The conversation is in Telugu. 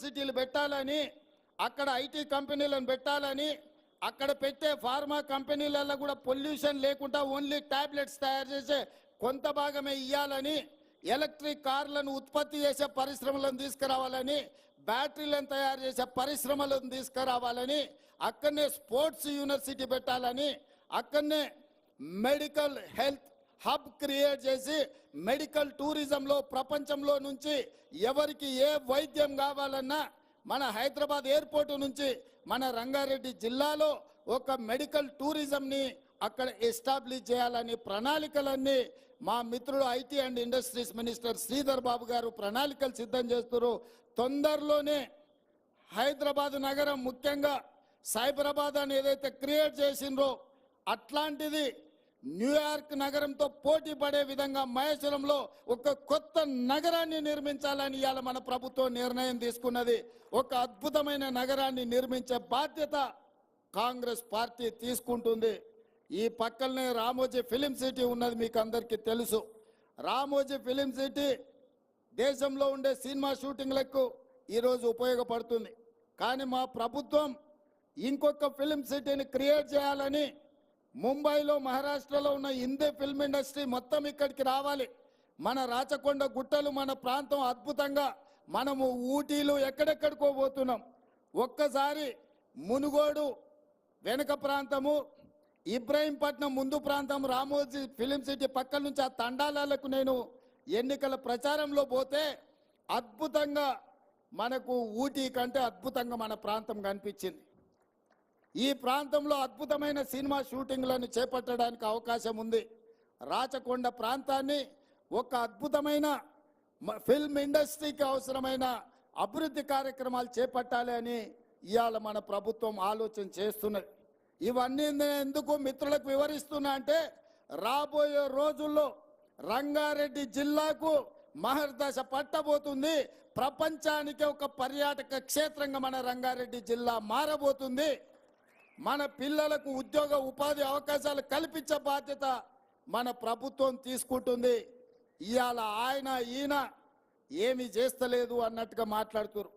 సిటీలు పెట్టాలని, అక్కడ ఐటీ కంపెనీలను పెట్టాలని, అక్కడ పెట్టే ఫార్మా కంపెనీలలో కూడా పొల్యూషన్ లేకుండా ఓన్లీ టాబ్లెట్స్ తయారు చేసే కొంత భాగమే ఇవ్వాలని, ఎలక్ట్రిక్ కార్లను ఉత్పత్తి చేసే పరిశ్రమలను తీసుకురావాలని, బ్యాటరీలను తయారు చేసే పరిశ్రమలను తీసుకురావాలని, అక్కడనే స్పోర్ట్స్ యూనివర్సిటీ పెట్టాలని, అక్కడనే మెడికల్ హెల్త్ హబ్ క్రియేట్ చేసి మెడికల్ టూరిజంలో ప్రపంచంలో నుంచి ఎవరికి ఏ వైద్యం కావాలన్నా మన హైదరాబాద్ ఎయిర్పోర్ట్ నుంచి మన రంగారెడ్డి జిల్లాలో ఒక మెడికల్ టూరిజంని అక్కడ ఎస్టాబ్లిష్ చేయాలని ప్రణాళికలన్నీ మా మిత్రుడు IT and industries minister Sridhar Babu గారు ప్రణాళికలు సిద్ధం చేస్తున్నారు. తొందరలోనే హైదరాబాద్ నగరం ముఖ్యంగా సైబరాబాద్ అని ఏదైతే క్రియేట్ చేసిండ్రో అట్లాంటిది న్యూయార్క్ నగరంతో పోటీ పడే విధంగా మహేశ్వరంలో ఒక కొత్త నగరాన్ని నిర్మించాలని ఇవాళ మన ప్రభుత్వం నిర్ణయం తీసుకున్నది. ఒక అద్భుతమైన నగరాన్ని నిర్మించే బాధ్యత కాంగ్రెస్ పార్టీ తీసుకుంటుంది. ఈ పక్కనే రామోజీ ఫిలిం సిటీ ఉన్నది, మీకు అందరికీ తెలుసు. రామోజీ ఫిలిం సిటీ దేశంలో ఉండే సినిమా షూటింగ్లకు ఈరోజు ఉపయోగపడుతుంది. కానీ మా ప్రభుత్వం ఇంకొక ఫిలిం సిటీని క్రియేట్ చేయాలని ముంబైలో మహారాష్ట్రలో ఉన్న హిందీ ఫిల్మ్ ఇండస్ట్రీ మొత్తం ఇక్కడికి రావాలి. మన రాచకొండ గుట్టలు మన ప్రాంతం అద్భుతంగా, మనము ఊటీలు ఎక్కడెక్కడికో పోతున్నాం. ఒక్కసారి మునుగోడు వెనుక ప్రాంతము, ఇబ్రాహీంపట్నం ముందు ప్రాంతం, రామోజీ ఫిలిం సిటీ పక్కల నుంచి ఆ తండాలకు నేను ఎన్నికల ప్రచారంలో పోతే అద్భుతంగా మనకు ఊటీ కంటే అద్భుతంగా మన ప్రాంతం కనిపించింది. ఈ ప్రాంతంలో అద్భుతమైన సినిమా షూటింగ్లను చేపట్టడానికి అవకాశం ఉంది. రాచకొండ ప్రాంతాన్ని ఒక అద్భుతమైన ఫిల్మ్ ఇండస్ట్రీకి అవసరమైన అభివృద్ధి కార్యక్రమాలు చేపట్టాలి అని ఇవాళ మన ప్రభుత్వం ఆలోచన చేస్తున్నది. ఇవన్నీ ఎందుకు మిత్రులకు వివరిస్తున్నా అంటే రాబోయే రోజుల్లో రంగారెడ్డి జిల్లాకు మహర్దశ పట్టబోతుంది. ప్రపంచానికి ఒక పర్యాటక క్షేత్రంగా మన రంగారెడ్డి జిల్లా మారబోతుంది. మన పిల్లలకు ఉద్యోగ ఉపాధి అవకాశాలు కల్పించే బాధ్యత మన ప్రభుత్వం తీసుకుంటుంది. ఇవాళ ఆయన ఈయన ఏమీ చేస్తలేదు అన్నట్టుగా మాట్లాడుతున్నారు.